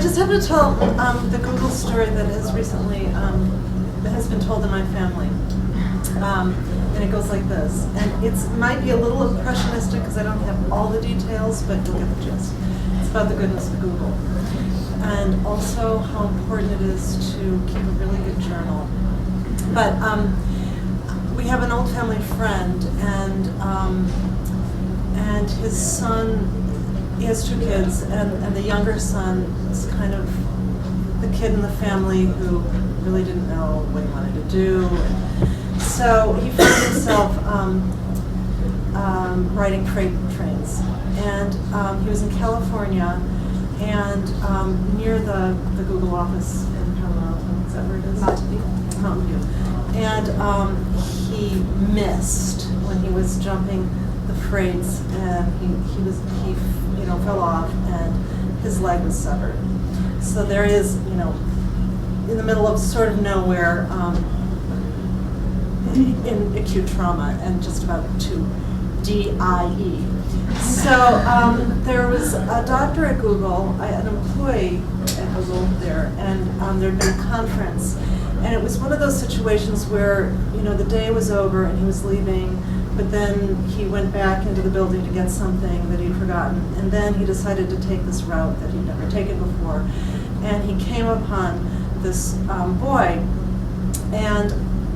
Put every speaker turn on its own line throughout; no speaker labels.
just have to tell the Google story that has recently that has been told in my family, and it goes like this. And it might be a little impressionistic because I don't have all the details, but you'll get the gist. It's about the goodness of Google, and also how important it is to keep a really good journal. But we have an old family friend, and his son. He has 2 kids, and the younger son is kind of the kid in the family who really didn't know what he wanted to do. So he found himself riding freight trains. And he was in California, and near the Google office in Palo Alto, is that where it is? Mountain View. And he missed when he was jumping the freights, and he fell off, and his leg was severed. So there is, in the middle of sort of nowhere, in acute trauma, and just about to DIE. So there was a doctor at Google, an employee at Google there, and there had been a conference, and it was one of those situations where the day was over and he was leaving. But then he went back into the building to get something that he'd forgotten. And then he decided to take this route that he'd never taken before. And he came upon this boy. And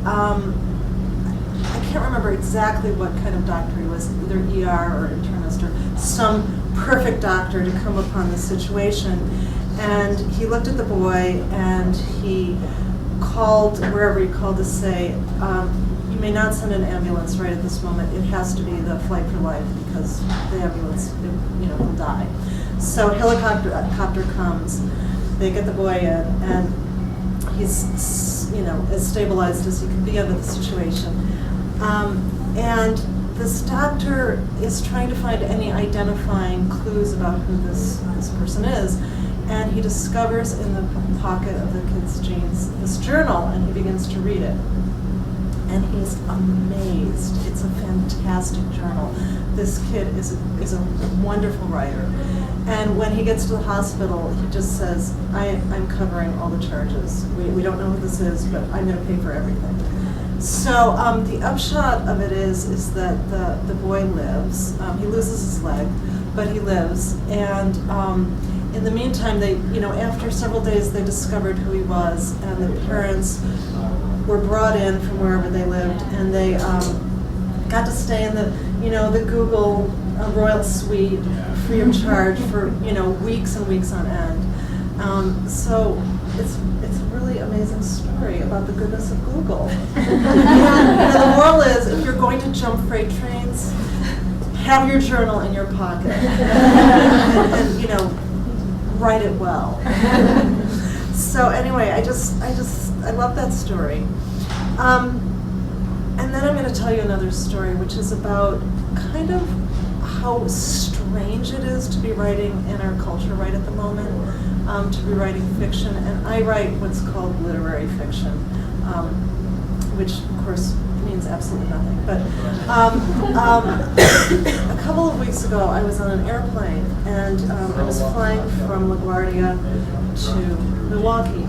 I can't remember exactly what kind of doctor he was, either ER or internist or some perfect doctor to come upon this situation. And he looked at the boy, and he called wherever he called to say, you may not send an ambulance right at this moment. It has to be the flight for life, because the ambulance, will die. So helicopter comes. They get the boy in, and he's, as stabilized as he can be under the situation. And this doctor is trying to find any identifying clues about who this person is. And he discovers in the pocket of the kid's jeans this journal, and he begins to read it. And he's amazed. It's a fantastic journal. This kid is a wonderful writer. And when he gets to the hospital, he just says, I'm covering all the charges. We don't know who this is, but I'm going to pay for everything. So the upshot of it is that the boy lives. He loses his leg, but he lives. And in the meantime, they, after several days, they discovered who he was, and the parents were brought in from wherever they lived, and they got to stay in the Google Royal Suite free of charge for weeks and weeks on end. So it's a really amazing story about the goodness of Google. The moral is, if you're going to jump freight trains, have your journal in your pocket, and write it well. So anyway, I love that story. And then I'm going to tell you another story, which is about kind of how strange it is to be writing in our culture right at the moment, to be writing fiction. And I write what's called literary fiction, which of course means absolutely nothing. But a couple of weeks ago, I was on an airplane, and I was flying from LaGuardia to Milwaukee.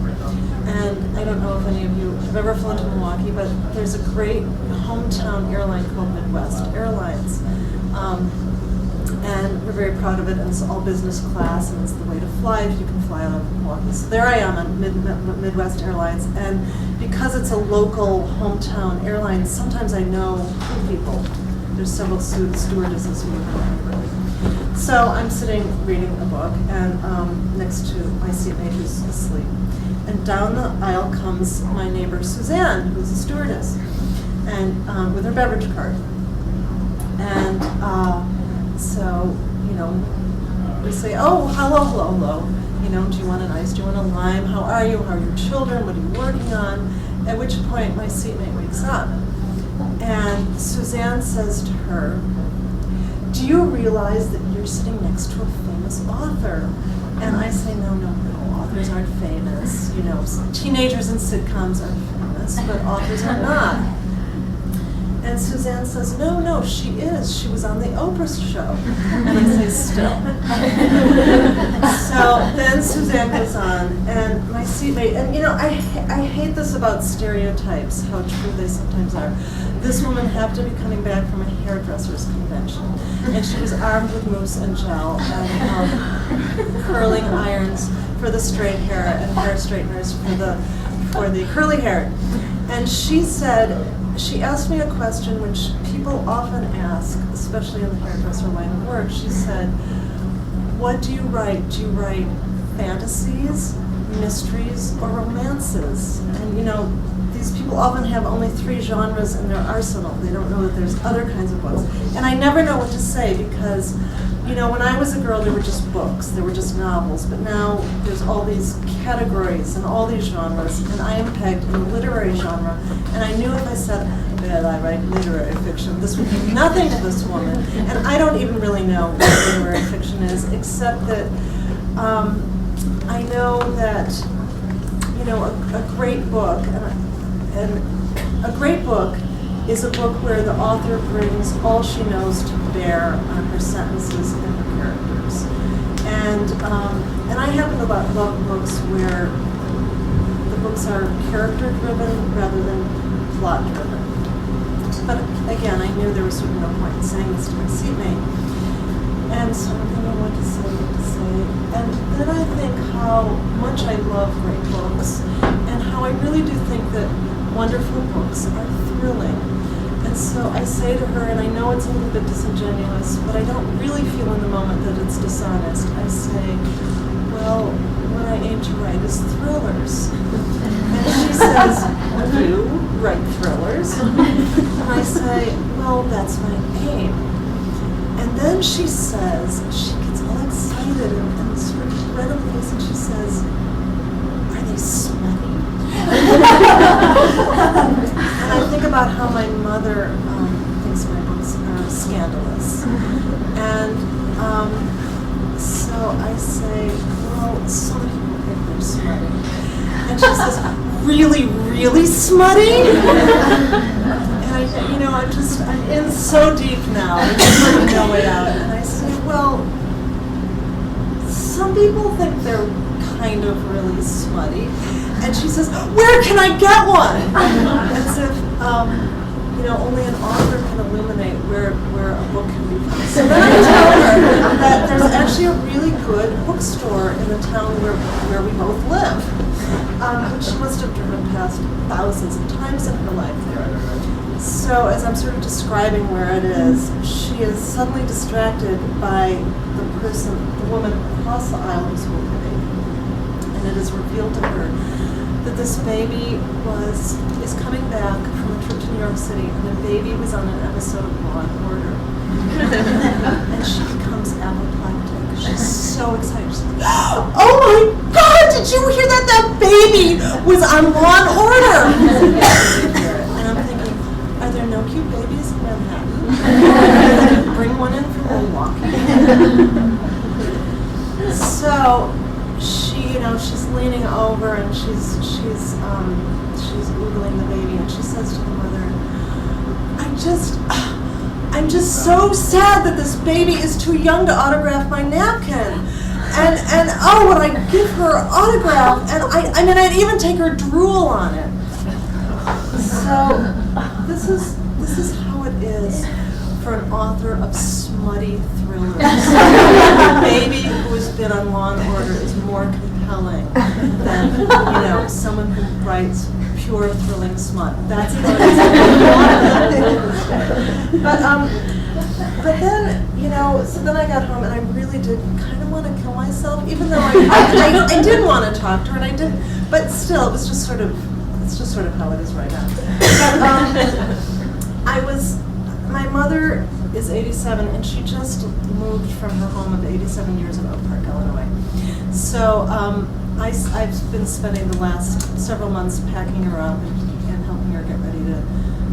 And I don't know if any of you have ever flown to Milwaukee, but there's a great hometown airline called Midwest Airlines. And we're very proud of it, and it's all business class, and it's the way to fly if you can fly out of Milwaukee. So there I am on Midwest Airlines, and because it's a local hometown airline, sometimes I know people. There's several stewardesses who live in the neighborhood. So I'm sitting reading a book, and next to my seatmate who's asleep. And down the aisle comes my neighbor Suzanne, who's a stewardess, and with her beverage cart. And so, we say, oh, hello. Do you want an ice? Do you want a lime? How are you? How are your children? What are you working on? At which point my seatmate wakes up. And Suzanne says to her, do you realize that you're sitting next to a famous author? And I say, no, authors aren't famous. Teenagers in sitcoms are famous, but authors are not. And Suzanne says, no, she is. She was on the Oprah show. And I say, still. So then Suzanne goes on, and my seatmate, and I hate this about stereotypes, how true they sometimes are. This woman happened to be coming back from a hairdresser's convention, and she was armed with mousse and gel and curling irons for the straight hair and hair straighteners for the curly hair. And she asked me a question which people often ask, especially in the hairdresser line of work. She said, what do you write? Do you write fantasies, mysteries, or romances? And these people often have only 3 genres in their arsenal. They don't know that there's other kinds of books. And I never know what to say because, when I was a girl, there were just books, there were just novels, but now there's all these categories and all these genres, and I am pegged in the literary genre, and I knew if I said that I write literary fiction, this would mean nothing to this woman, and I don't even really know what literary fiction is, except that I know that, a great book, and a great book is a book where the author brings all she knows to bear on her sentences and her characters. And I happen to love books where the books are character-driven rather than plot-driven. But again, I knew there was sort of no point in saying this to my seatmate. And so I'm thinking what to say. And then I think how much I love great books and how I really do think that wonderful books are thrilling. And so I say to her, and I know it's a little bit disingenuous, but I don't really feel in the moment that it's dishonest. I say, well, what I aim to write is thrillers. And she says, you write thrillers? And I say, well, that's my aim. And then she says, she gets all excited and sort of red on the face, and she says, are they smutty? And I think about how my mother thinks my books are scandalous. And so I say, well, some people think they're smutty. And she says, really, really smutty? And I'm in so deep now, there's no way out. And I say, well, some people think they're kind of really smutty. And she says, where can I get one? As if, only an author can illuminate where a book can be found. So then I tell her that there's actually a really good bookstore in the town where we both live. Which she must have driven past thousands of times in her life there. So as I'm sort of describing where it is, she is suddenly distracted by the woman across the aisle who's holding the baby. And it is revealed to her that this baby is coming back from a trip to New York City, and the baby was on an episode of Law and Order. And she becomes apoplectic. She's so excited. She's like, oh my God, did you hear that? That baby was on Law and Order. And I'm thinking, are there no cute babies in Manhattan? Bring one in from Milwaukee. So she's leaning over and she's oogling the baby, and she says to the mother, I'm just so sad that this baby is too young to autograph my napkin. And oh, when I give her an autograph, and I'd even take her drool on it. So this is how it is for an author of smutty thrillers. A baby who has been on Law and Order is more compelling than someone who writes pure thrilling smut. That's how it is. But then so then I got home and I really did kind of want to kill myself, even though I did want to talk to her, and I did, but still it's just sort of how it is right now. But my mother is 87, and she just moved from her home of 87 years in Oak Park, Illinois. So I've been spending the last several months packing her up and helping her get ready to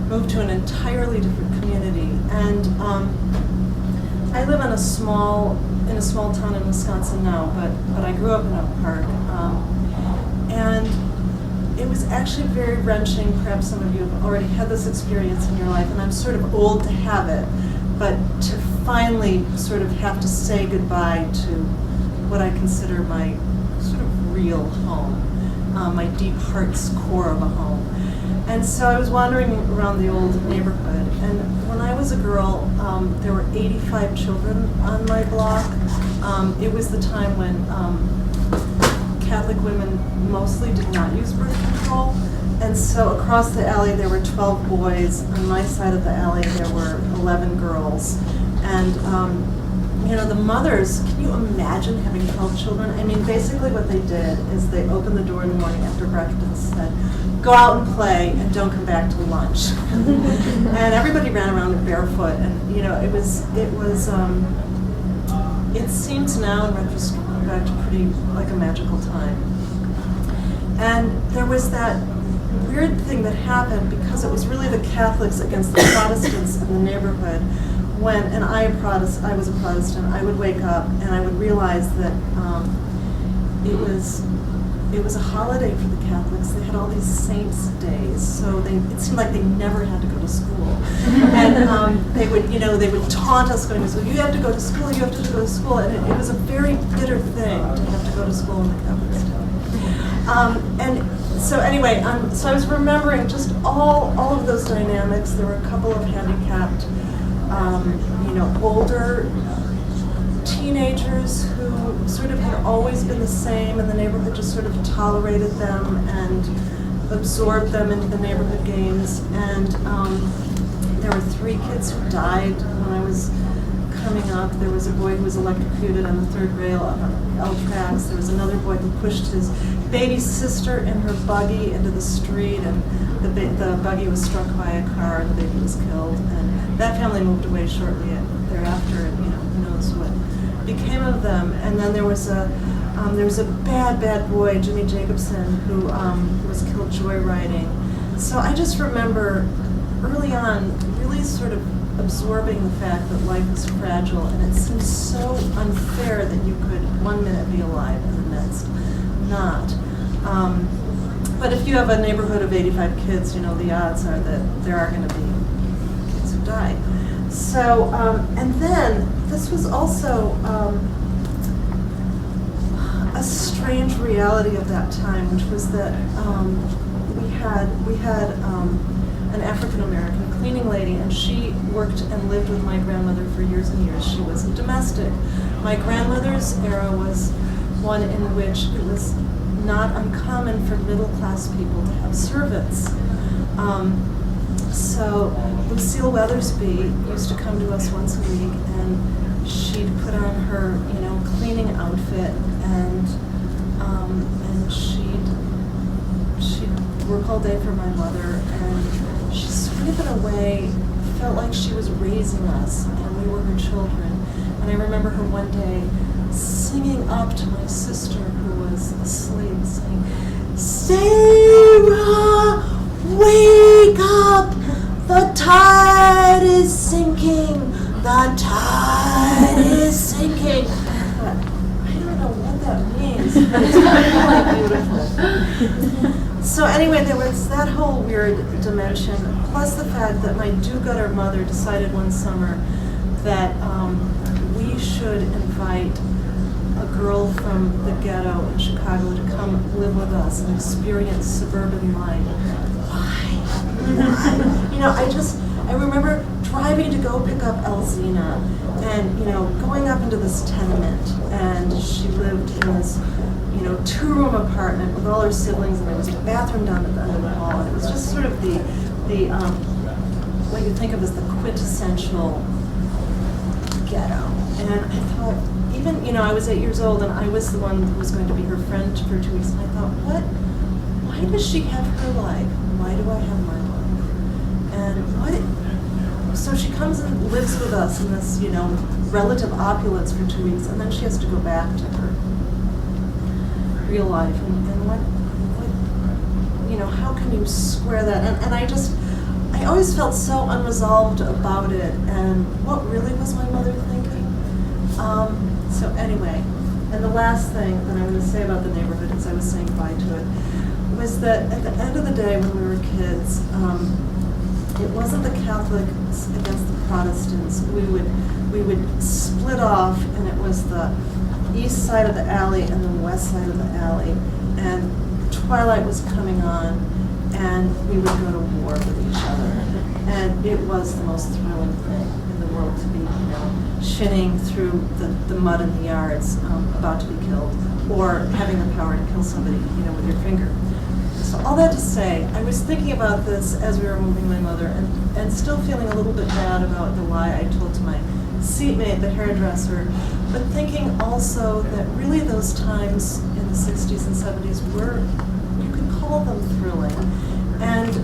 move to an entirely different community. And I live in a small town in Wisconsin now, but I grew up in Oak Park. And it was actually very wrenching. Perhaps some of you have already had this experience in your life, and I'm sort of old to have it, but to finally sort of have to say goodbye to what I consider my sort of real home, my deep heart's core of a home. And so I was wandering around the old neighborhood, and when I was a girl, there were 85 children on my block. It was the time when Catholic women mostly did not use birth control, and so across the alley there were 12 boys. On my side of the alley there were 11 girls, and the mothers, can you imagine having 12 children? I mean, basically what they did is they opened the door in the morning after breakfast and said, go out and play and don't come back till lunch. And everybody ran around barefoot, and it seems now in retrospect pretty like a magical time. And there was that weird thing that happened because it was really the Catholics against the Protestants in the neighborhood. And I was a Protestant, I would wake up and I would realize that it was a holiday for the Catholics. They had all these saints' days, so it seemed like they never had to go to school. And they would taunt us going to school. You have to go to school. You have to go to school. And it was a very bitter thing to have to go to school in the Catholic state. And so anyway, so I was remembering just all of those dynamics. There were a couple of handicapped, older teenagers who sort of had always been the same, and the neighborhood just sort of tolerated them and absorbed them into the neighborhood games. And there were 3 kids who died when I was coming up. There was a boy who was electrocuted on the 3rd rail up on L tracks. There was another boy who pushed his baby sister in her buggy into the street, and the buggy was struck by a car and the baby was killed. And that family moved away shortly thereafter, and who knows what became of them. And then there was a bad boy, Jimmy Jacobson, who was killed joyriding. So I just remember early on really sort of absorbing the fact that life was fragile, and it seemed so unfair that you could 1 minute be alive and the next not. But if you have a neighborhood of 85 kids, the odds are that there are going to be kids who die. So, and then this was also a strange reality of that time, which was that we had an African American cleaning lady, and she worked and lived with my grandmother for years and years. She was a domestic. My grandmother's era was one in which it was not uncommon for middle-class people to have servants. So Lucille Weathersby used to come to us once a week, and she'd put on her, cleaning outfit, and she'd work all day for my mother, and she sort of in a way felt like she was raising us, and we were her children. And I remember her one day singing up to my sister who was asleep, saying, "Sarah, wake up! The tide is sinking! The tide is sinking!" I don't know what that means, but it's really beautiful. So anyway, there was that whole weird dimension, plus the fact that my do-gooder mother decided one summer that we should invite a girl from the ghetto in Chicago to come live with us and experience suburban life. Why? I remember driving to go pick up Elzina and, going up into this tenement, and she lived in this, 2-room apartment with all her siblings, and there was a bathroom down at the end of the hall, and it was just sort of what you think of as the quintessential ghetto. And I thought, even, I was 8 years old, and I was the one who was going to be her friend for 2 weeks, and I thought, why does she have her life? Why do I have my life? And so she comes and lives with us in this, relative opulence for 2 weeks, and then she has to go back to her real life. And what how can you square that? And I always felt so unresolved about it, and what really was my mother thinking? So anyway, and the last thing that I'm going to say about the neighborhood, as I was saying bye to it, was that at the end of the day when we were kids, it wasn't the Catholics against the Protestants. We would split off, and it was the east side of the alley and the west side of the alley, and twilight was coming on, and we would go to war with each other. And it was the most thrilling thing in the world to be, shinning through the mud in the yards, about to be killed, or having the power to kill somebody, with your finger. So all that to say, I was thinking about this as we were moving my mother, and still feeling a little bit bad about the lie I told to my seatmate, the hairdresser, but thinking also that really those times in the 60s and 70s were, you could call them thrilling. And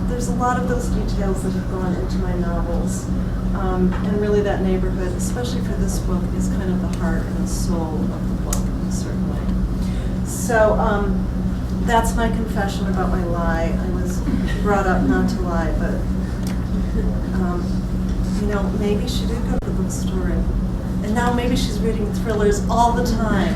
there's a lot of those details that have gone into my novels. And really that neighborhood, especially for this book, is kind of the heart and the soul of the book, certainly. So that's my confession about my lie. I was brought up not to lie, but maybe she did go to the bookstore, and now maybe she's reading thrillers all the time.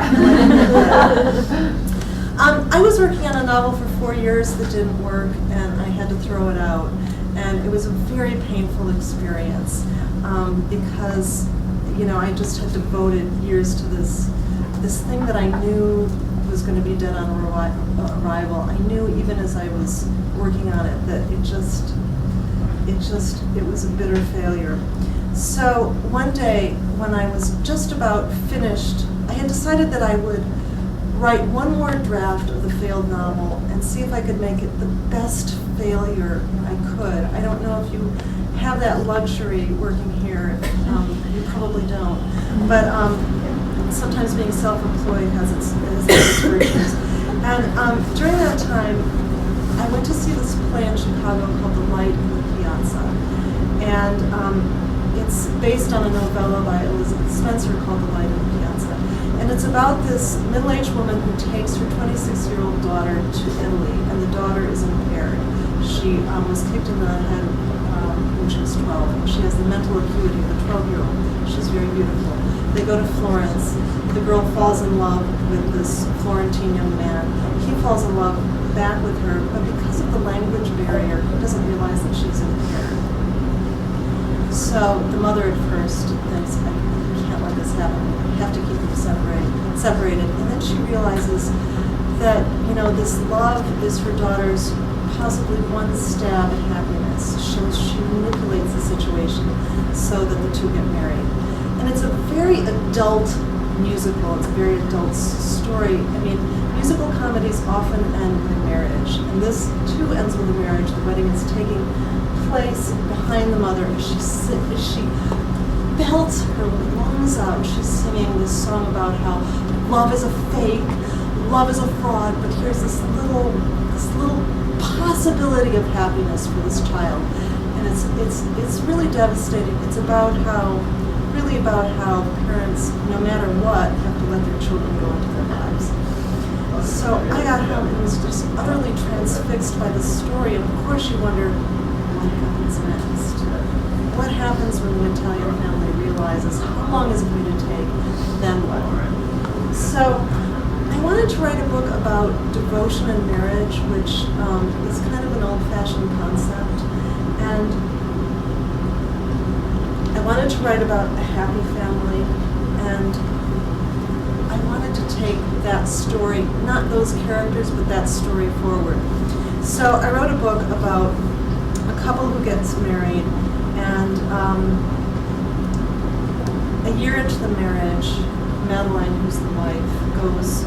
I was working on a novel for 4 years that didn't work, and I had to throw it out. And it was a very painful experience because, I just had devoted years to this thing that I knew was going to be dead on arrival. I knew even as I was working on it that it was a bitter failure. So one day when I was just about finished, I had decided that I would write one more draft of the failed novel and see if I could make it the best failure I could. I don't know if you have that luxury working here. You probably don't. But sometimes being self-employed has its virtues. And during that time, I went to see this play in Chicago called The Light in the Piazza. And it's based on a novella by Elizabeth Spencer called The Light in the Piazza. And it's about this middle-aged woman who takes her 26-year-old daughter to Italy, and the daughter is impaired. She was kicked in the head when she was 12, and she has the mental acuity of a 12-year-old. She's very beautiful. They go to Florence. The girl falls in love with this Florentine young man. He falls in love back with her, but because of the language barrier, he doesn't realize that she's impaired. So the mother at first thinks, I can't let this happen. I have to keep them separated. And then she realizes that, this love is her daughter's possibly one stab at happiness. She manipulates the situation so that the two get married. And it's a very adult musical. It's a very adult story. I mean, musical comedies often end with marriage. And this, too, ends with a marriage. The wedding is taking place behind the mother as she belts her lungs out. She's singing this song about how love is a fake, love is a fraud, but here's this little possibility of happiness for this child. And it's really devastating. It's about how parents, no matter what, have to let their children go into their lives. So I got home and was just utterly transfixed by the story, and of course you wonder, what happens next? What happens when the Italian family realizes how long is it going to take, then what? So I wanted to write a book about devotion and marriage, which is kind of an old-fashioned concept. And I wanted to write about a happy family, and I wanted to take that story, not those characters, but that story forward. So I wrote a book about a couple who gets married, and a year into the marriage, Madeline, who's the wife, goes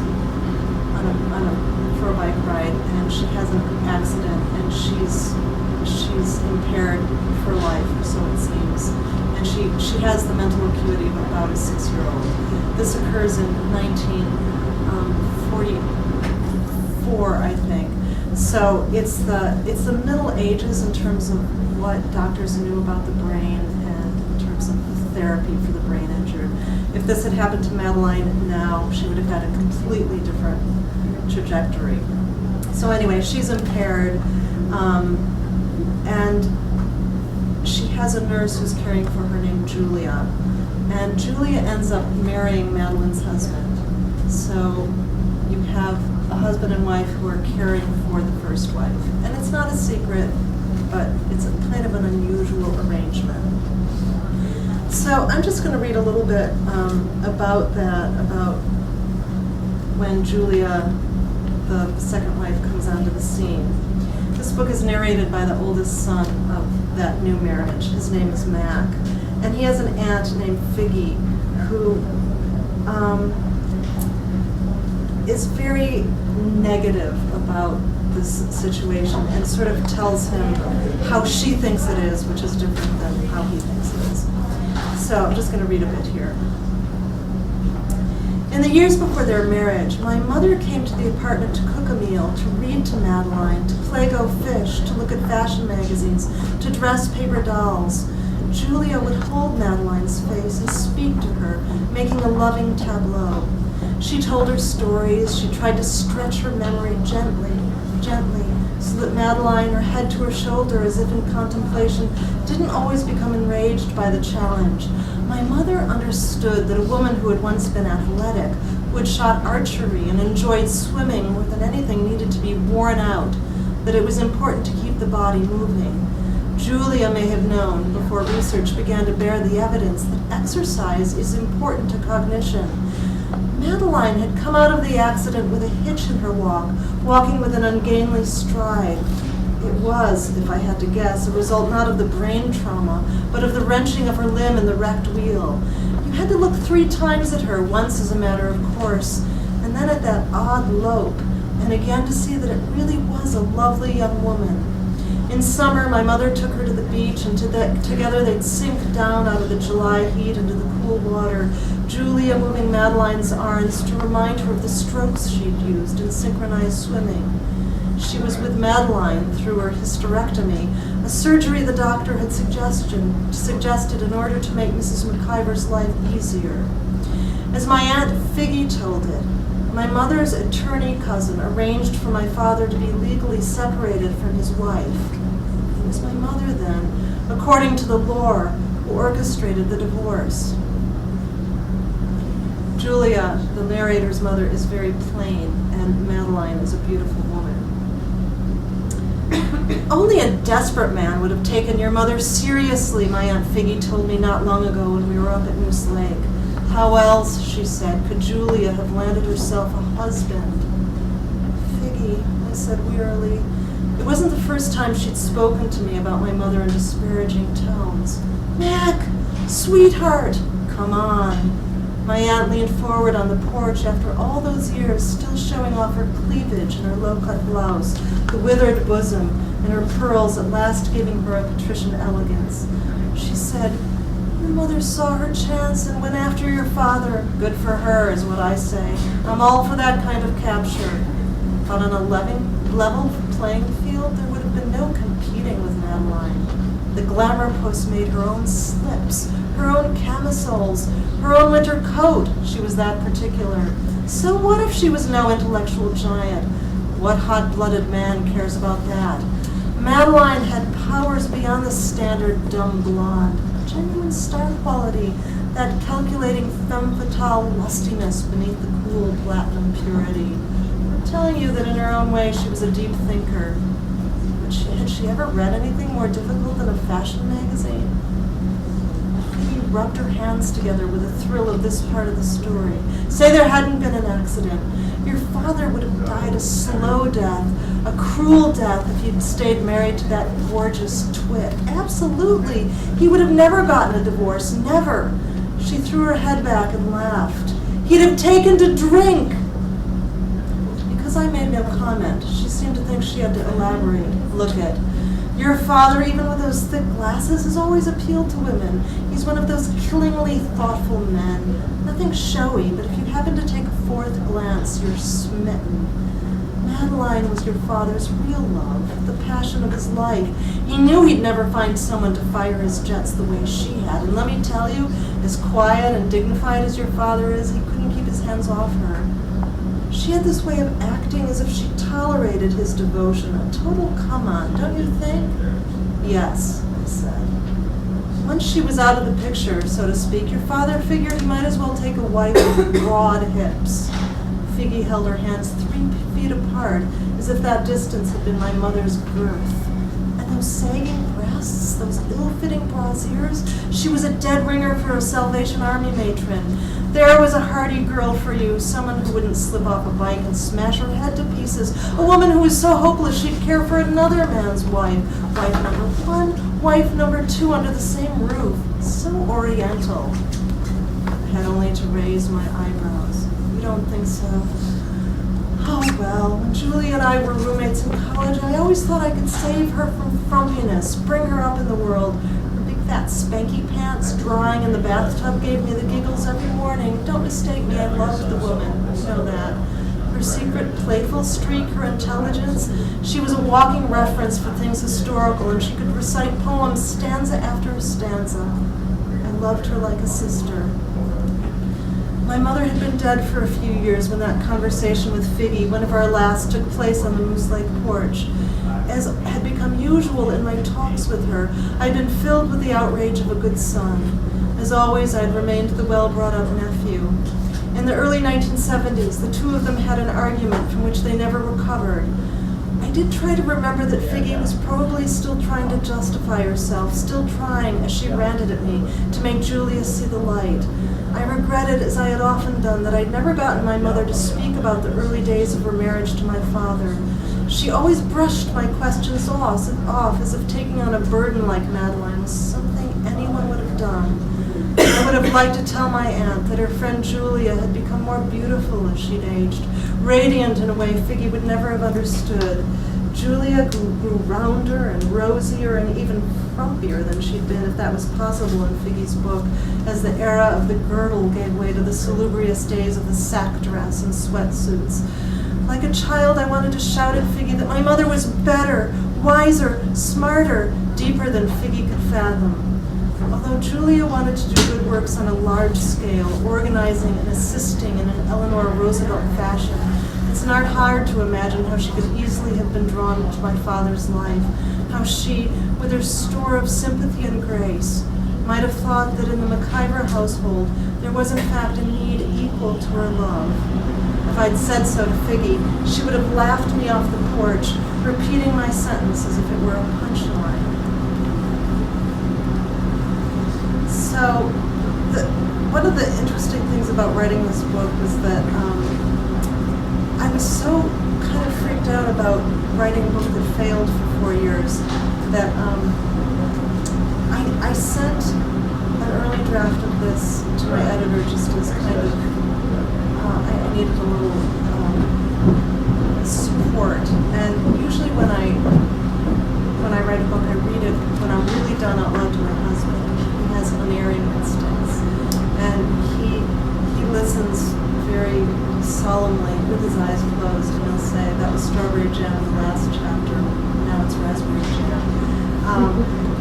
for a bike ride, and she has an accident, and she's impaired for life, or so it seems. And she has the mental acuity of about a 6-year-old. This occurs in 1944, I think. So it's the Middle Ages in terms of what doctors knew about the brain and in terms of therapy for the brain injured. If this had happened to Madeline now, she would have had a completely different trajectory. So anyway, she's impaired, and she has a nurse who's caring for her named Julia. And Julia ends up marrying Madeline's husband. So you have a husband and wife who are caring for the first wife. And it's not a secret, but it's a kind of an unusual arrangement. So I'm just going to read a little bit about that, about when Julia, the second wife, comes onto the scene. This book is narrated by the oldest son of that new marriage. His name is Mac. And he has an aunt named Figgy who is very negative about this situation and sort of tells him how she thinks it is, which is different than how he thinks it is. So I'm just going to read a bit here. In the years before their marriage, my mother came to the apartment to cook a meal, to read to Madeline, to play go fish, to look at fashion magazines, to dress paper dolls. Julia would hold Madeline's face and speak to her, making a loving tableau. She told her stories. She tried to stretch her memory gently, so that Madeline, her head to her shoulder as if in contemplation, didn't always become enraged by the challenge. My mother understood that a woman who had once been athletic, who had shot archery and enjoyed swimming more than anything, needed to be worn out, that it was important to keep the body moving. Julia may have known, before research began to bear the evidence, that exercise is important to cognition. Madeline had come out of the accident with a hitch in her walk, walking with an ungainly stride. It was, if I had to guess, a result not of the brain trauma, but of the wrenching of her limb in the wrecked wheel. You had to look 3 times at her, once as a matter of course, and then at that odd lope, and again to see that it really was a lovely young woman. In summer, my mother took her to the beach, and together they'd sink down out of the July heat into the cool water, Julia moving Madeline's arms to remind her of the strokes she'd used in synchronized swimming. She was with Madeline through her hysterectomy, a surgery the doctor had suggested in order to make Mrs. McIver's life easier. As my Aunt Figgy told it, my mother's attorney cousin arranged for my father to be legally separated from his wife. It was my mother then, according to the law, who orchestrated the divorce. Julia, the narrator's mother, is very plain, and Madeline is a beautiful woman. Only a desperate man would have taken your mother seriously, my Aunt Figgy told me not long ago when we were up at Moose Lake. How else, she said, could Julia have landed herself a husband? Figgy, I said wearily. It wasn't the first time she'd spoken to me about my mother in disparaging tones. Mac, sweetheart, come on. My aunt leaned forward on the porch after all those years, still showing off her cleavage in her low-cut blouse, the withered bosom, and her pearls at last giving her a patrician elegance. She said, your mother saw her chance and went after your father. Good for her, is what I say. I'm all for that kind of capture. On an level playing field, there would have been no competing with Madeline. The glamour post made her own slips, her own camisoles, her own winter coat. She was that particular. So what if she was no intellectual giant? What hot-blooded man cares about that? Madeline had powers beyond the standard dumb blonde, genuine star quality, that calculating femme fatale lustiness beneath the cool platinum purity. I'm telling you that in her own way she was a deep thinker. But had she ever read anything more difficult than a fashion magazine? He rubbed her hands together with a thrill of this part of the story. Say there hadn't been an accident. Your father would have died a slow death, a cruel death, if he'd stayed married to that gorgeous twit. Absolutely. He would have never gotten a divorce, never. She threw her head back and laughed. He'd have taken to drink. Because I made no comment, she seemed to think she had to elaborate. Look it. Your father, even with those thick glasses, has always appealed to women. He's one of those killingly thoughtful men. Nothing showy, but if you happen to take a fourth glance, you're smitten. Madeline was your father's real love, the passion of his life. He knew he'd never find someone to fire his jets the way she had. And let me tell you, as quiet and dignified as your father is, he couldn't keep his hands off her. She had this way of acting as if she tolerated his devotion, a total come-on, don't you think? Yes, I said. Once she was out of the picture, so to speak, your father figured he might as well take a wife with broad hips. Figgy held her hands 3 feet apart, as if that distance had been my mother's birth. And those sagging breasts, those ill-fitting brasiers, she was a dead ringer for a Salvation Army matron. There was a hardy girl for you, someone who wouldn't slip off a bike and smash her head to pieces, a woman who was so hopeless she'd care for another man's wife. Wife number 1, wife number 2 under the same roof. So oriental. I had only to raise my eyebrows. You don't think so? Oh well, when Julie and I were roommates in college, I always thought I could save her from frumpiness, bring her up in the world. Her big fat spanky pants drying in the bathtub gave me the giggles every morning. Don't mistake me, I loved the woman, you know that. Her secret playful streak, her intelligence, she was a walking reference for things historical, and she could recite poems stanza after stanza. I loved her like a sister. My mother had been dead for a few years when that conversation with Figgy, one of our last, took place on the Moose Lake porch. As had become usual in my talks with her, I'd been filled with the outrage of a good son. As always, I'd remained the well-brought-up nephew. In the early 1970s, the two of them had an argument from which they never recovered. I did try to remember that Figgy was probably still trying to justify herself, still trying, as she ranted at me, to make Julia see the light. I regretted, as I had often done, that I'd never gotten my mother to speak about the early days of her marriage to my father. She always brushed my questions off as if taking on a burden like Madeline was something anyone would have done. I would have liked to tell my aunt that her friend Julia had become more beautiful as she'd aged, radiant in a way Figgy would never have understood. Julia grew rounder and rosier and even frumpier than she'd been, if that was possible in Figgy's book, as the era of the girdle gave way to the salubrious days of the sack dress and sweatsuits. Like a child, I wanted to shout at Figgy that my mother was better, wiser, smarter, deeper than Figgy could fathom. Although Julia wanted to do good works on a large scale, organizing and assisting in an Eleanor Roosevelt fashion, it's not hard to imagine how she could easily have been drawn into my father's life, how she, with her store of sympathy and grace, might have thought that in the McIver household there was in fact a need equal to her love. If I'd said so to Figgy, she would have laughed me off the porch, repeating my sentence as if it were a punchline. So, one of the interesting things about writing this book was that I was so kind of freaked out about writing a book that failed for 4 years that I sent an early draft of this to my editor just as kind of, I needed a little support. And usually when I write a book, I read it when I'm really done out loud to my husband. He has unerring instincts. And he listens very solemnly with his eyes closed, and he'll say, that was strawberry jam in the last chapter, now it's raspberry jam.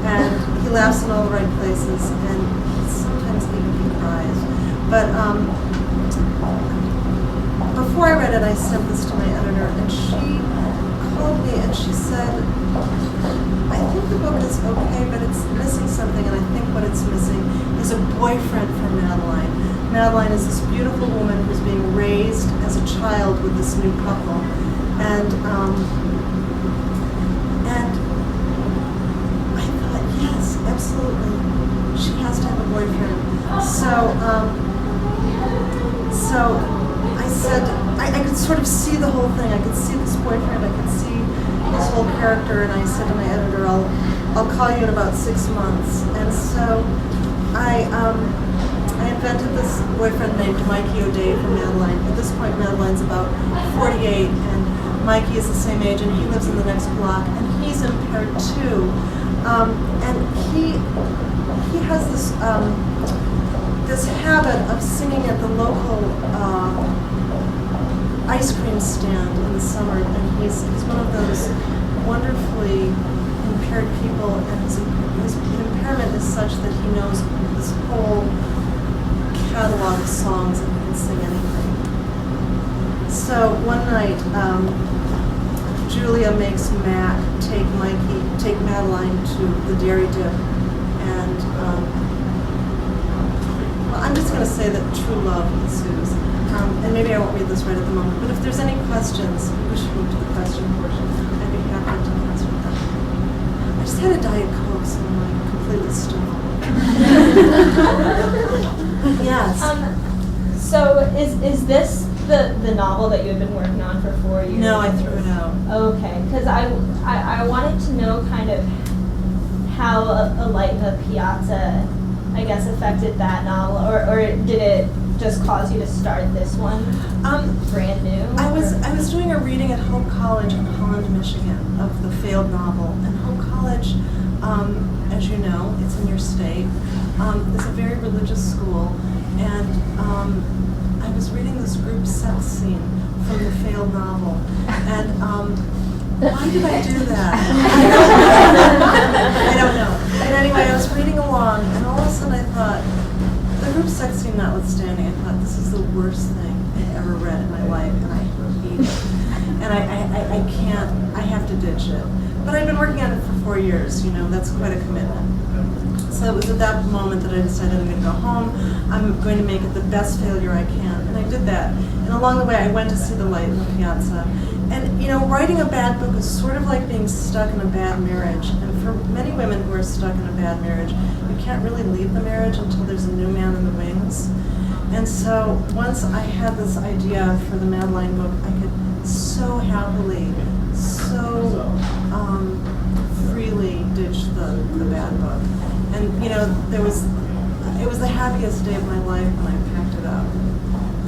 And he laughs in all the right places, and sometimes even he cries. But before I read it, I sent this to my editor, and she called me and she said, I think the book is okay, but it's missing something, and I think what it's missing is a boyfriend for Madeline. Madeline is this beautiful woman who's being raised as a child with this new couple, and I thought, yes, absolutely, she has to have a boyfriend. So I said, I could sort of see the whole thing. I could see this boyfriend. I could see his whole character, and I said to my editor, I'll call you in about 6 months. And so I invented this boyfriend named Mikey O'Day for Madeline. At this point, Madeline's about 48, and Mikey is the same age, and he lives in the next block, and he's impaired too. And he has this habit of singing at the local ice cream stand in the summer, and he's one of those wonderfully impaired people, and his impairment is such that he knows this whole catalog of songs and he can sing anything. So one night, Julia makes Mac take Madeline to the Dairy Dip, and well, I'm just going to say that true love ensues. and maybe I won't read this right at the moment, but if there's any questions, we should move to the question portion. I'd be happy to answer them. I just had a Diet Coke, so I'm like completely stoned. Yes.
So is this the novel that you had been working on for 4 years?
No, I threw it out.
Okay, because I wanted to know kind of how A Light in the Piazza, I guess, affected that novel, or did it just cause you to start this one brand new?
I was doing a reading at Hope College in Holland, Michigan, of the failed novel. And Hope College, as you know, it's in your state, is a very religious school. And I was reading this group sex scene from the failed novel. And why did I do that? I don't know. And anyway, I was reading along, and all of a sudden I thought, the group sex scene notwithstanding, I thought, this is the worst thing I ever read in my life, and I hate it. And I can't, I have to ditch it. But I've been working on it for 4 years, that's quite a commitment. So it was at that moment that I decided I'm going to go home. I'm going to make it the best failure I can. And I did that. And along the way, I went to see The Light in the Piazza. And, writing a bad book is sort of like being stuck in a bad marriage. And for many women who are stuck in a bad marriage, you can't really leave the marriage until there's a new man in the wings. And so once I had this idea for the Madeline book, I could so happily, so freely ditch the bad book. And, it was the happiest day of my life when I packed it up,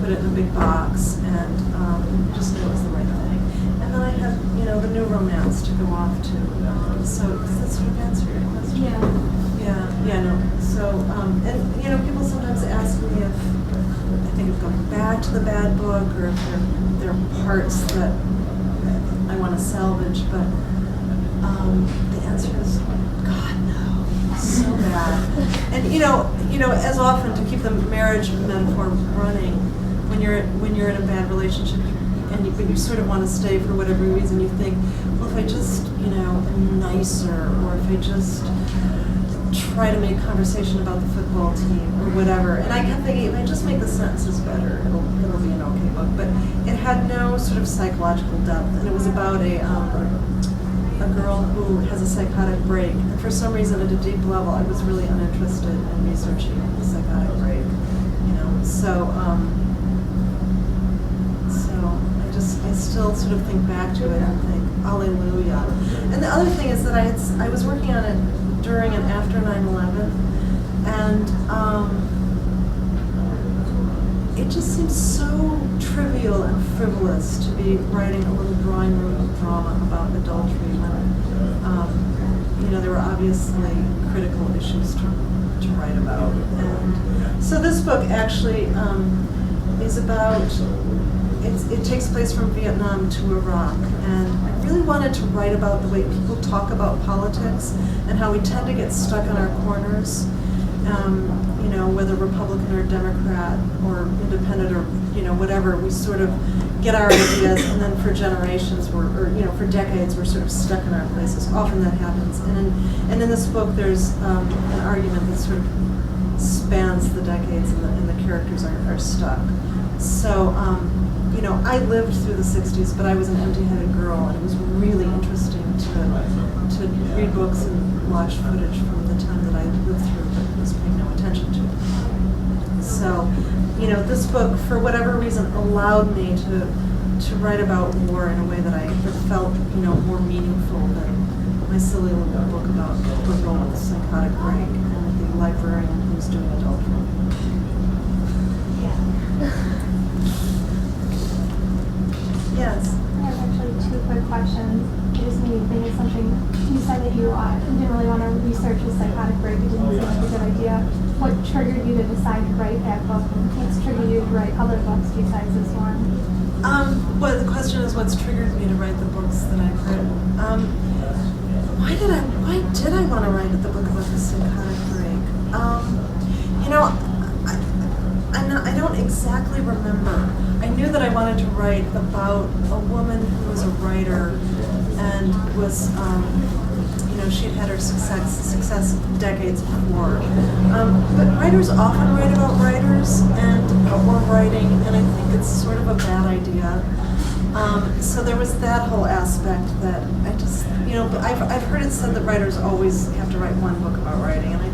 put it in a big box, and just knew it was the right thing. And then I had, the new romance to go off to. So does that sort of answer your question? Yeah, no. So, and, people sometimes ask me if I think of going back to the bad book, or if there are parts that I want to salvage, but the answer is, God, no. So bad. And as often, to keep the marriage metaphor running, when you're in a bad relationship, but you sort of want to stay for whatever reason, you think, well, if I just am nicer, or if I just try to make conversation about the football team or whatever. And I kept thinking, if I just make the sentences better, it'll be an okay book. But it had no sort of psychological depth, and it was about a girl who has a psychotic break. And for some reason, at a deep level, I was really uninterested in researching the psychotic break. So I still sort of think back to it and think, hallelujah. And the other thing is that I was working on it during and after 9/11, and it just seems so trivial and frivolous to be writing a little drawing room drama about adultery when there were obviously critical issues to write about. And so this book actually is about, it takes place from Vietnam to Iraq, and I really wanted to write about the way people talk about politics and how we tend to get stuck in our corners, whether Republican or Democrat or independent or whatever, we sort of get our ideas, and then for generations or for decades we're sort of stuck in our places. Often that happens, and in this book there's an argument that sort of spans the decades, and the characters are stuck. So I lived through the 60s, but I was an empty-headed girl, and it was really interesting to read books and watch footage from the time that I lived through, but was paying no attention to. So, this book, for whatever reason, allowed me to write about war in a way that felt, more meaningful than my silly little book about the girl with a psychotic break and the librarian who's doing adultery. Yes.
I have actually 2 quick questions. It just made me think of something. You said that you didn't really want to research a psychotic break. It didn't seem like a good idea. What triggered you to decide to write that book? And what's triggered you to write other books besides this one?
Well, the question is, what's triggered me to write the books that I've written? Why did I want to write the book about the psychotic break? I don't exactly remember. I knew that I wanted to write about a woman who was a writer and was, she'd had her success decades before. But writers often write about writers or writing, and I think it's sort of a bad idea. So there was that whole aspect that I just, but I've heard it said that writers always have to write one book about writing, and it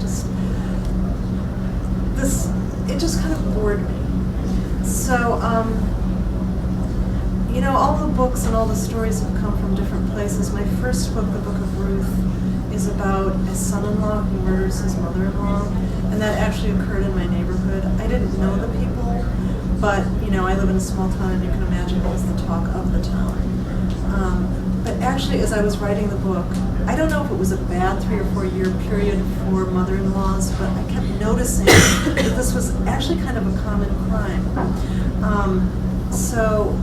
just kind of bored me. So, all the books and all the stories have come from different places. My first book, the Book of Ruth, is about a son-in-law who murders his mother-in-law, and that actually occurred in my neighborhood. I didn't know the people, but, I live in a small town, and you can imagine it was the talk of the town. But actually, as I was writing the book, I don't know if it was a bad 3 or 4 year period for mother-in-laws, but I kept noticing that this was actually kind of a common crime. So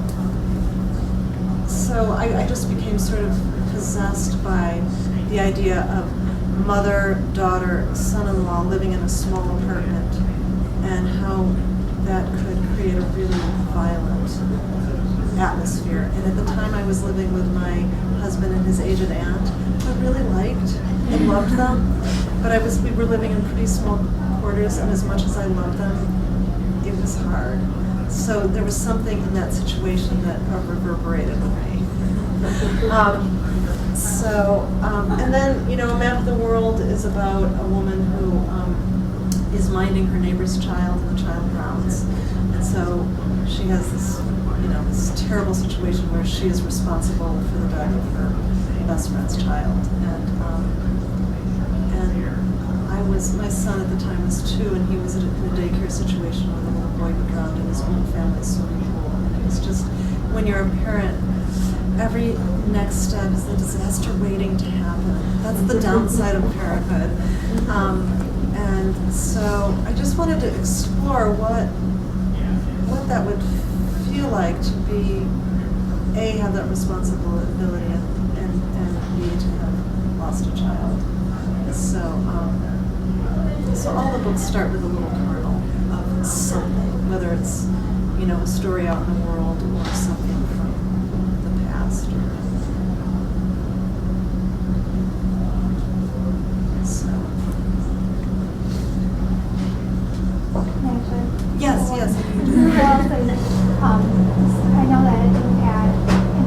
I just became sort of possessed by the idea of mother, daughter, son-in-law living in a small apartment, and how that could create a really violent atmosphere. And at the time I was living with my husband and his aged aunt, who I really liked and loved them, but we were living in pretty small quarters, and as much as I loved them, it was hard. So there was something in that situation that reverberated with me. And then, A Map of the World is about a woman who is minding her neighbor's child, and the child drowns. And so she has this, this terrible situation where she is responsible for the death of her best friend's child. My son at the time was 2, and he was in a daycare situation with a little boy who drowned in his own family's swimming pool. And it was just, when you're a parent, every next step is the disaster waiting to happen. That's the downside of parenthood. And so I just wanted to explore what that would feel like to be, A, have that responsibility, and B, to have lost a child. So all the books start with a little kernel of something, whether it's, a story out in the world or something from the past. Yes.
I know that in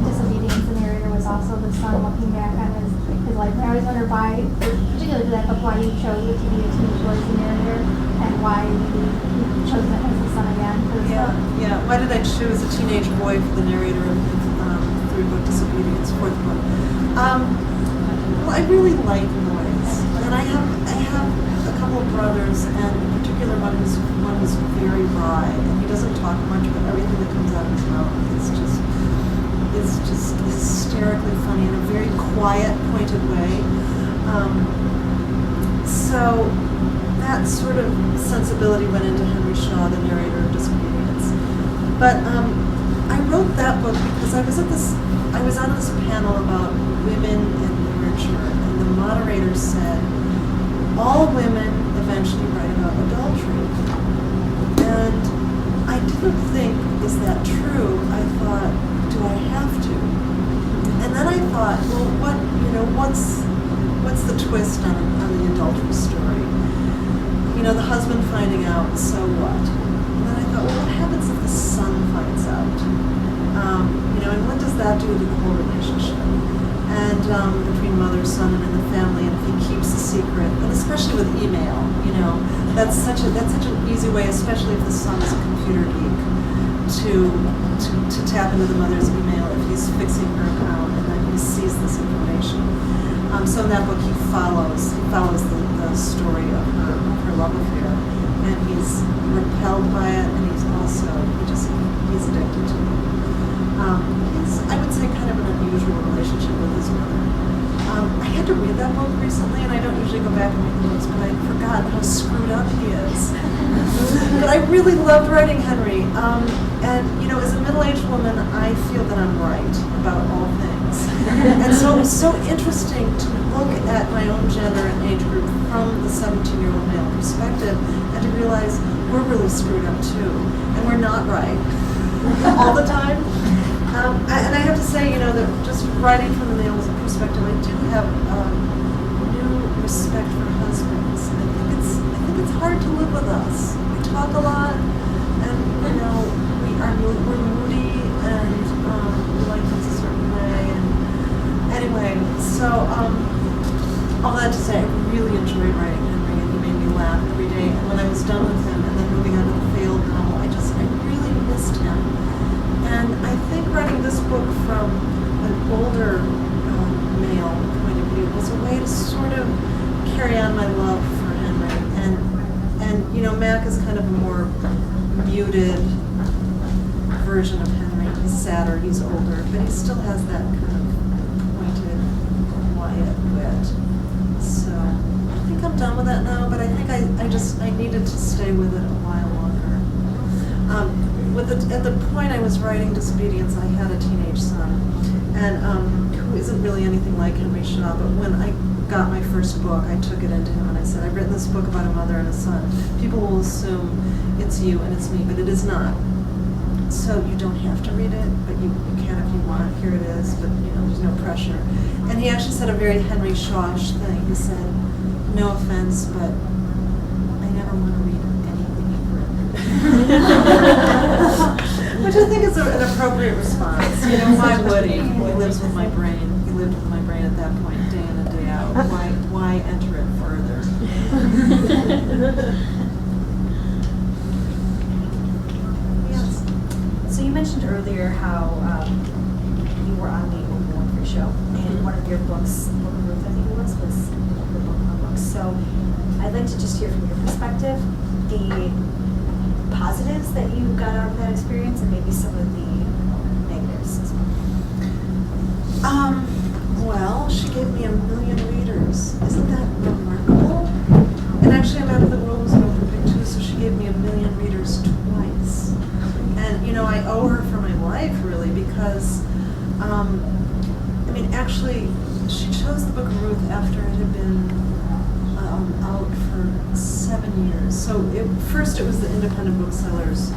Disobedience, the narrator was also the son looking back on his life. And I always wonder why, particularly for that book, why you chose it to be a teenage boy as the narrator, and why you chose it as the son again for this book.
Yeah. Why did I choose a teenage boy for the narrator of the 3rd book, Disobedience, 4th book? Well, I really like noise, and I have a couple of brothers, and in particular one who's very wry, and he doesn't talk much, but everything that comes out of his mouth is just hysterically funny in a very quiet, pointed way. So that sort of sensibility went into Henry Shaw, the narrator of Disobedience. But I wrote that book because I was on this panel about women in literature, and the moderator said, all women eventually write about adultery. And I didn't think, is that true? I thought, do I have to? And then I thought, well, what's the twist on the adultery story? The husband finding out, so what? And then I thought, well, what happens if the son finds out? And what does that do to the whole relationship? And between mother, son, and in the family, and if he keeps a secret, and especially with email, that's such an easy way, especially if the son is a computer geek, to tap into the mother's email if he's fixing her account, and then he sees this information. So in that book, he follows the story of her love affair, and he's repelled by it, and he's addicted to it. I would say kind of an unusual relationship with his mother. I had to read that book recently, and I don't usually go back and read the books, but I forgot how screwed up he is. But I really loved writing Henry. And, as a middle-aged woman, I feel that I'm right about all things. And so it was so interesting to look at my own gender and age group from the 17-year-old male perspective, and to realize we're really screwed up too, and we're not right all the time. And I have to say, that just writing from the male perspective, I do have respect for husbands. I think it's hard to live with us. We talk a lot, and we're moody, and we like things a certain way. And anyway, so all that to say, I really enjoyed writing Henry, and he made me laugh every day. And when I was done with him, and then moving on to the failed novel, I really missed him. And I think writing this book from an older male point of view was a way to sort of carry on my love for Henry. And Mac is kind of a more muted version of Henry. He's sadder, he's older, but he still has that kind of pointed, quiet wit. So I think I'm done with that now, but I think I needed to stay with it a while longer. At the point I was writing Disobedience, I had a teenage son, and who isn't really anything like Henry Shaw, but when I got my first book, I took it into him and I said, I've written this book about a mother and a son. People will assume it's you and it's me, but it is not. So you don't have to read it, but you can if you want. Here it is, but there's no pressure. And he actually said a very Henry Shaw-ish thing. He said, no offense, but I never want to read anything you've written. Which I think is an appropriate response. Why would he? He lives with my brain. He lived with my brain at that point, day in and day out. Why enter it further?
So you mentioned earlier how you were on the Oprah Winfrey Show, and one of your books, Book of Ruth, I think it was the book on books. So I'd like to just hear from your perspective the positives that you got out of that experience, and maybe some of the negatives as well.
Well, she gave me 1 million readers. Isn't that remarkable? And actually, Madeline Was an Oprah pick too, so she gave me 1 million readers twice. And I owe her for my life, really, because actually, she chose the Book of Ruth after it had been out for 7 years. So first, it was the independent booksellers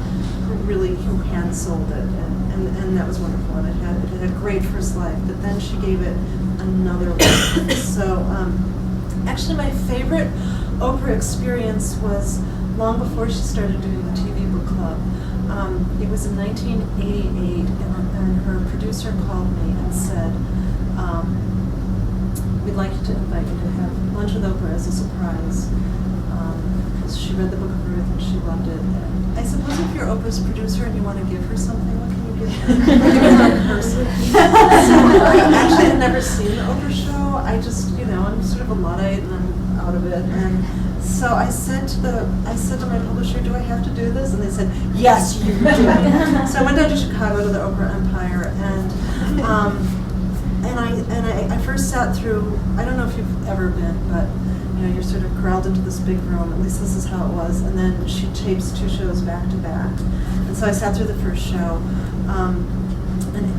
who hand sold it, and that was wonderful. And it had a great first life. But then she gave it another life. So actually, my favorite Oprah experience was long before she started doing the TV book club. It was in 1988, and her producer called me and said, we'd like to invite you to have lunch with Oprah as a surprise. Because she read the Book of Ruth and she loved it. And I suppose if you're Oprah's producer and you want to give her something, what can you give her? Give her a person. So I actually had never seen the Oprah show. I just, I'm sort of a Luddite and I'm out of it. And so I said to my publisher, do I have to do this? And they said, yes, you do. So I went down to Chicago to the Oprah Empire, and I first sat through, I don't know if you've ever been, but you're sort of corralled into this big room, at least this is how it was, and then she tapes 2 shows back to back. And so I sat through the first show.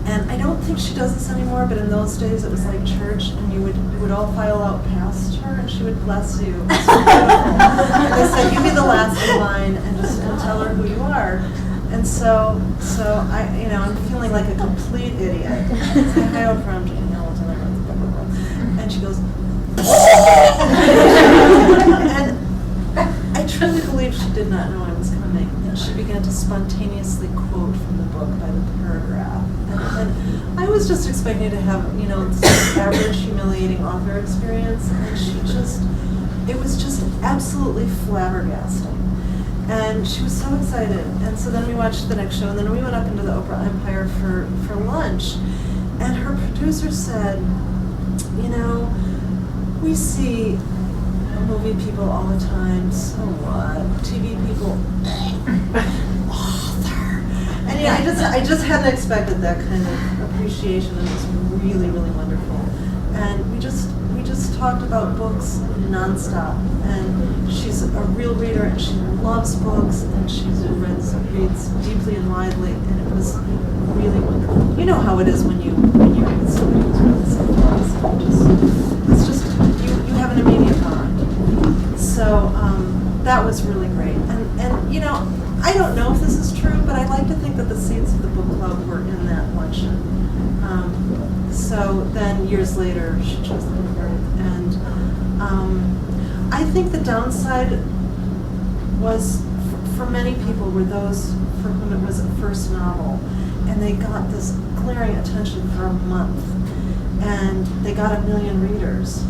And I don't think she does this anymore, but in those days it was like church, and you would all file out past her, and she would bless you. It was so beautiful. And they said, you be the last in line, and tell her who you are. And so I'm feeling like a complete idiot. I say, hi, Oprah, I'm Jane Hamilton, I wrote the book. And she goes, and I truly believe she did not know I was coming, and she began to spontaneously quote from the book by the paragraph. And I was just expecting to have, this average humiliating author experience, and it was just absolutely flabbergasting. And she was so excited. And so then we watched the next show, and then we went up into the Oprah Empire for lunch. And her producer said, we see movie people all the time, so what? TV people, author. And I just hadn't expected that kind of appreciation, and it was really, really wonderful. And we just talked about books nonstop. And she's a real reader, and she loves books, and she reads deeply and widely, and it was really wonderful. You know how it is when you read with somebody who's really something. It's just you have an immediate bond. So that was really great. And I don't know if this is true, but I like to think that the seeds of the book club were in that luncheon. So then years later, she chose the book, and I think the downside was, for many people, were those for whom it was a first novel, and they got this glaring attention for a month, and they got 1 million readers.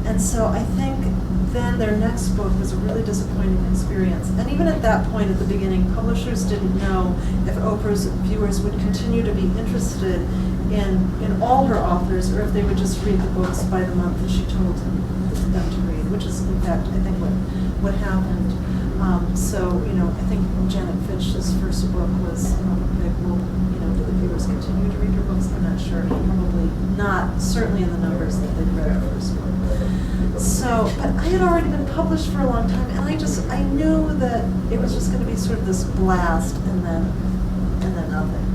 And so I think then their next book was a really disappointing experience. And even at that point, at the beginning, publishers didn't know if Oprah's viewers would continue to be interested in all her authors, or if they would just read the books by the month that she told them to read, which is, in fact, I think what happened. So, I think Janet Fitch's first book was big. Well, do the viewers continue to read her books? I'm not sure. Probably not, certainly in the numbers that they'd read her first book. So, but I had already been published for a long time, and I knew that it was just going to be sort of this blast, and then nothing.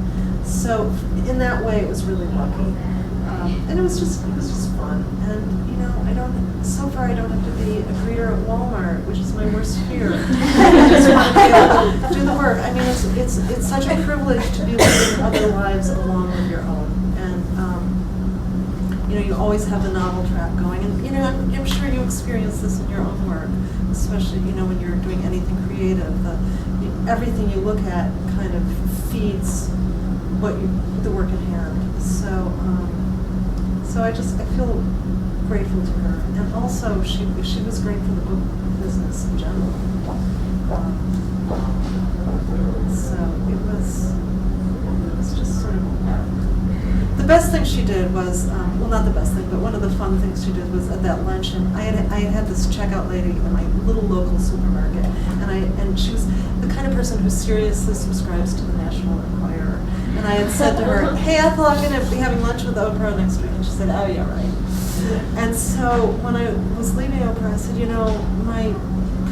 So, in that way, it was really lucky, and it was just fun. And so far I don't have to be a greeter at Walmart, which is my worst fear. I just want to be able to do the work. I mean, it's such a privilege to be living other lives along with your own, and you always have the novel track going, and I'm sure you experience this in your own work, especially when you're doing anything creative. Everything you look at kind of feeds the work at hand. So I feel grateful to her, and also she was great for the book business in general. So it was just sort of the best thing she did was well, not the best thing, but one of the fun things she did was at that luncheon. I had this checkout lady in my little local supermarket, and she was the kind of person who seriously subscribes to the National Enquirer. And I had said to her, "Hey, Ethel, I'm going to be having lunch with Oprah next week." And she said, "Oh, yeah, right." And so when I was leaving Oprah, I said, my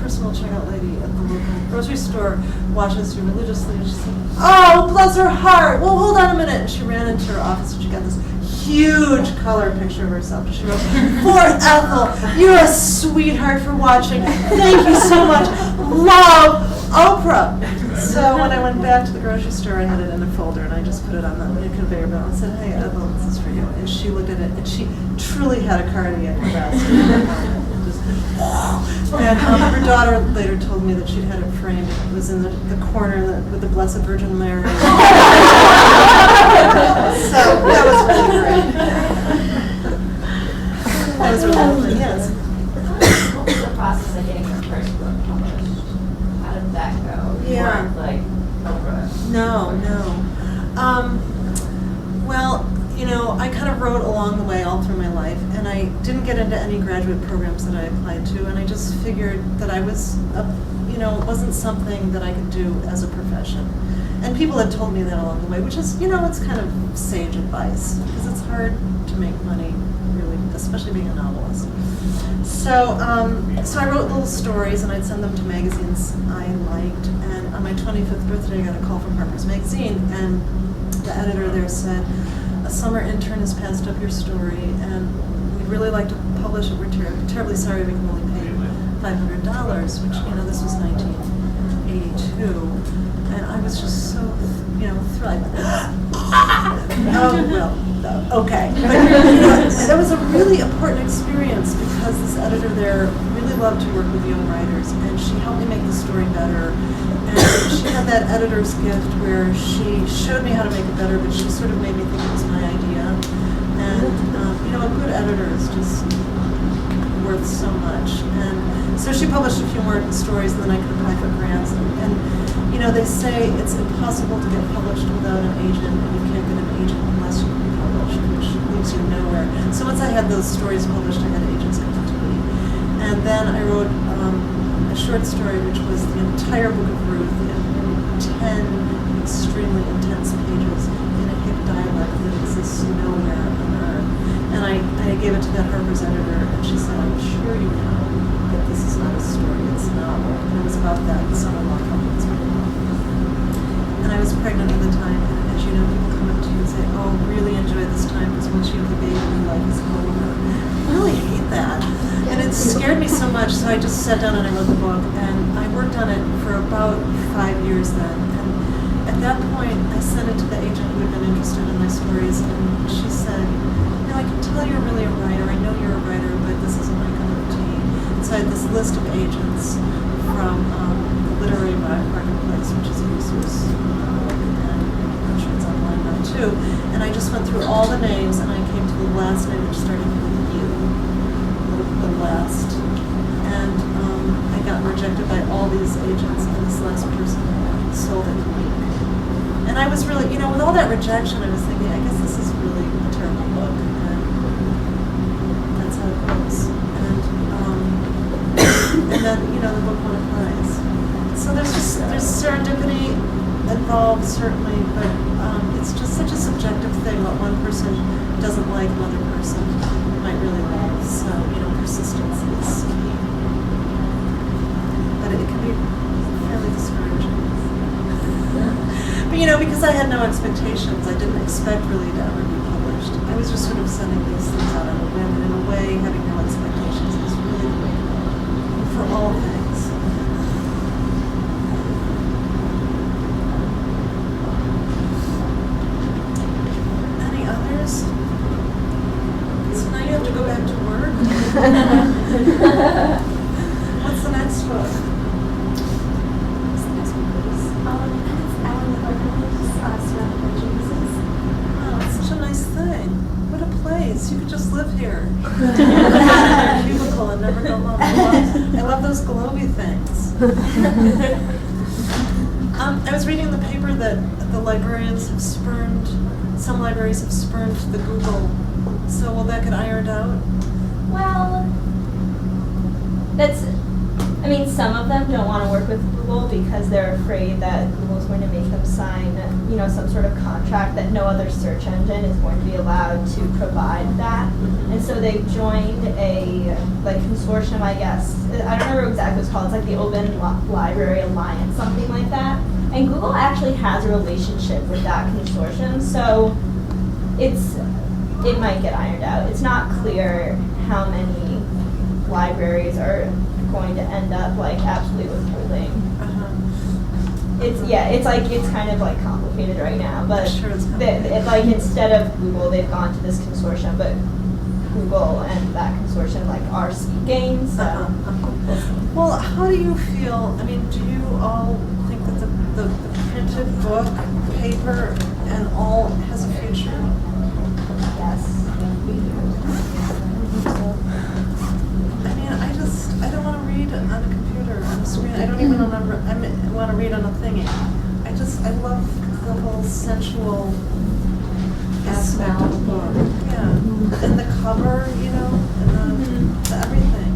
personal checkout lady at the local grocery store watches you religiously. And she said, "Oh, bless her heart. Well, hold on a minute." And she ran into her office and she got this huge color picture of herself. And she wrote, "Poor Ethel, you're a sweetheart for watching. Thank you so much. Love, Oprah." So when I went back to the grocery store, I had it in a folder, and I just put it on the conveyor belt and said, "Hey, Ethel, this is for you." And she looked at it, and she truly had a cardiac arrest. And her daughter later told me that she'd had it framed. It was in the corner with the Blessed Virgin Mary. So that was really great. That was really lovely, yes.
What was the process of getting your first book published? How did that go? You
Yeah.
weren't like Oprah.
No. Well, I kind of wrote along the way all through my life, and I didn't get into any graduate programs that I applied to, and I just figured that I was, it wasn't something that I could do as a profession. And people had told me that along the way, which is, it's kind of sage advice, because it's hard to make money, really, especially being a novelist. So I wrote little stories, and I'd send them to magazines I liked, and on my 25th birthday, I got a call from Harper's Magazine, and the editor there said, "A summer intern has passed up your story, and we'd really like to publish it. We're terribly sorry we can only pay $500, which, this was 1982, and I was just so, thrilled. Oh, well, okay. But, that was a really important experience, because this editor there really loved to work with young writers, and she helped me make the story better. And she had that editor's gift where she showed me how to make it better, but she sort of made me think it was my idea. And, a good editor is just worth so much. And so she published a few more stories, and then I could apply for grants. And they say it's impossible to get published without an agent, and you can't get an agent unless you can be published, which leaves you nowhere. So once I had those stories published, I had agents come to me. And then I wrote a short story, which was the entire book of Ruth in 10 extremely intense pages in a hick dialect that exists nowhere on earth. And I gave it to that Harper's editor, and she said, "I'm sure you know that this is not a story, it's a novel." And it was about that son-in-law couple that's really well. And I was pregnant at the time, and as you know, people come up to you and say, "Oh, really enjoy this time, because once you have the baby, life is over." I really hate that. And it scared me so much, so I just sat down and I wrote the book, and I worked on it for about 5 years then. And at that point, I sent it to the agent who had been interested in my stories, and she said, "I can tell you're really a writer. I know you're a writer, but this isn't my cup of tea." And I just went through all the names, and I came to the last name, which started with U, the last. And I got rejected by all these agents, and this last person sold it in a week. And I was really, you know, with all that rejection, I was thinking, I guess this is really a terrible book. And that's how it goes. And then, you know, the book won a prize. So there's serendipity involved, certainly, but it's just such a subjective thing. What one person doesn't like, another person might really love. So, you know, persistence is key. But it can be fairly discouraging. But, you know, because I had no expectations, I didn't expect really to ever be published. I was just sort of sending these things out on a whim, and in a way, having no expectations is really the way to go for all things. Any others? So now you have to go back to work. What's the next book? Oh, it's such a nice thing. What a place. You could just live here. Cubicle and never go home. I love those glowy things. I was reading in the paper that the librarians have spurned, some libraries have spurned the Google. So will that get ironed out?
Well, I mean, some of them don't want to work with Google because they're afraid that Google's going to make them sign, you know, some sort of contract that no other search engine is going to be allowed to provide that. And so they've joined a consortium, I guess. I don't remember exactly what it's called. It's like the Open Library Alliance, something like that. And Google actually has a relationship with that consortium, so it might get ironed out. It's not clear how many libraries are going to end up like absolutely withholding. It's kind of like complicated right now, but
Sure, it's complicated.
like instead of Google, they've gone to this consortium, but Google and that consortium like are speaking. So,
Well, how do you feel? I mean, do you all think that the printed book, paper, and all has a future?
yes.
I mean, I don't want to read on a computer, on a screen. I don't even want to read on a thingy. I love the whole sensual aspect of the book. Yeah. And the cover, you know, and the everything.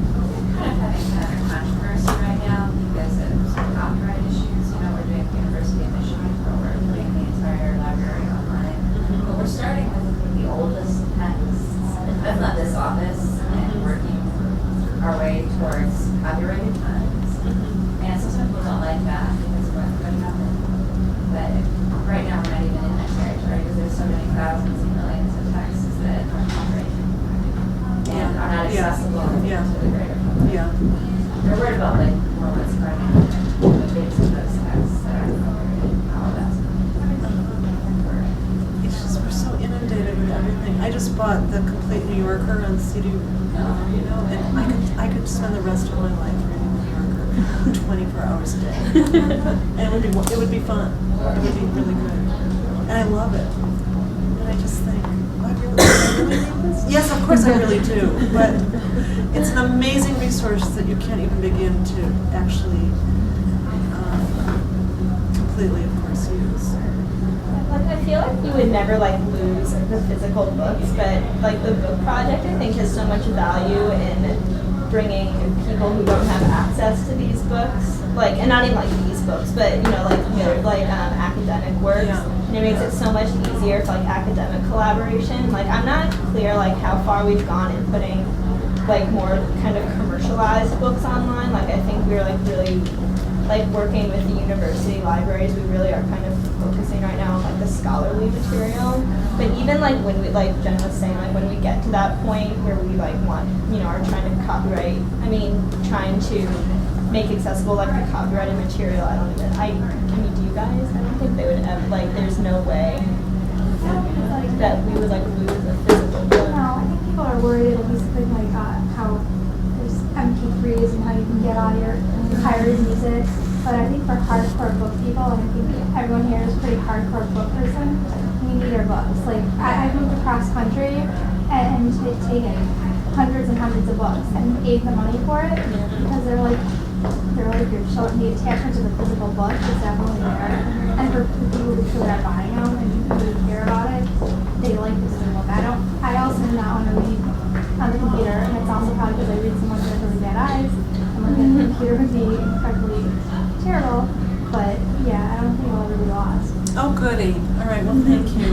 Kind of having kind of controversy right now because of some copyright issues. You know, we're doing University of Michigan, where we're putting the entire library online. But we're starting with the oldest texts. I've left this office and working our way towards copyrighted times. And some people don't like that because of what happened. But right now we're not even in that territory because there's so many thousands and millions of texts that are copyrighted and are not accessible to the greater public.
Yeah.
They're worried about like more what's running the base of those texts that are copyrighted, all of that stuff.
It's just, we're so inundated with everything. I just bought the Complete New Yorker on CD, you know, and I could spend the rest of my life reading New Yorker 24 hours a day. And it would be fun. It would be really good. And I love it. And I just think, I really need this? Yes, of course I really do. But it's an amazing resource that you can't even begin to actually completely, of course, use.
Like, I feel like you would never like lose the physical books, but like the book project I think has so much value in bringing people who don't have access to these books, like, and not even like these books, but you know, like academic works.
Yeah.
And it makes it so much easier for like academic collaboration. Like, I'm not clear like how far we've gone in putting like more kind of commercialized books online. Like, I think we're like really like working with the university libraries, we really are kind of focusing right now on like the scholarly material. But even like when we, like Jen was saying, like when we get to that point where we like want, you know, are trying to copyright, trying to make accessible like the copyrighted material, I mean, do you guys? I don't think they would ever, like, there's no way that we would like lose a physical book.
No, I think people are worried it'll be something like how there's MP3s and how you can get all your pirated music. But I think for hardcore book people, and I think everyone here is a pretty hardcore book person, you you need our books. Like, I moved across country and taken hundreds and hundreds of books and paid the money for it because they're like you're showing the attachment to the physical book is definitely there. And for people who truly are buying them and really care about it, they like the digital book. I also do not want to read on the computer, and it's also probably because I read so much with really bad eyes. And looking at the computer would be incredibly terrible. But yeah, I don't think it'll ever be lost.
Oh, goody. All right, well, thank you.